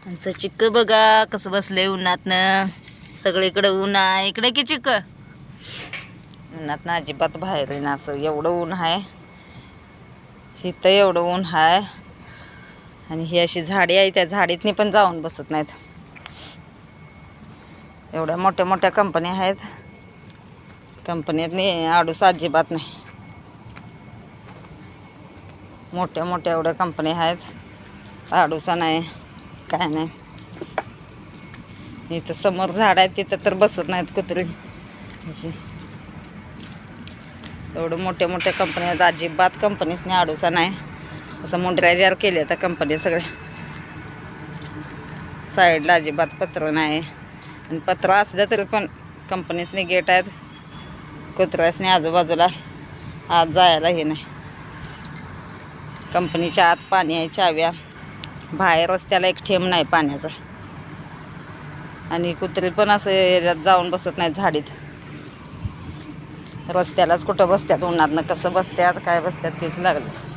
आमचं चिक्क बघा कसं बसलंय उन्हातनं. सगळीकडे ऊन आहे. इकडे की चिक्क उन्हातनं अजिबात बाहेर येईन. असं एवढं ऊन आहे इथं, एवढं ऊन आहे. आणि ही अशी झाडी आहे, त्या झाडीतनी पण जाऊन बसत नाहीत. एवढ्या मोठ्या मोठ्या कंपन्या आहेत, कंपनीतनी आडूस अजिबात नाही. मोठ्या मोठ्या एवढ्या कंपन्या आहेत, आडूसा नाही, काय नाही. इथं समोर झाड आहेत, तिथं तर बसत नाहीत कुत्री. एवढं मोठ्या मोठ्या कंपन्या आहेत, अजिबात कंपनीसने आडूसा नाही. असं मुंडऱ्याजार केले तर कंपनी सगळ्या. साईडला अजिबात पत्र नाही. आणि पत्र असलं तरी पण कंपनीसने गेट आहेत. कुत्र्यासने आजूबाजूला आत जायला हे नाही. कंपनीच्या आत पाणी आहे, चाव्या. बाहेर रस्त्याला एक थेंब नाही पाण्याचा. आणि कुत्री पण असं याच्यात जाऊन बसत नाहीत झाडीत. रस्त्यालाच कुठं बसतात उन्हातनं. कसं बसतात काय बसतात तेच लागलं.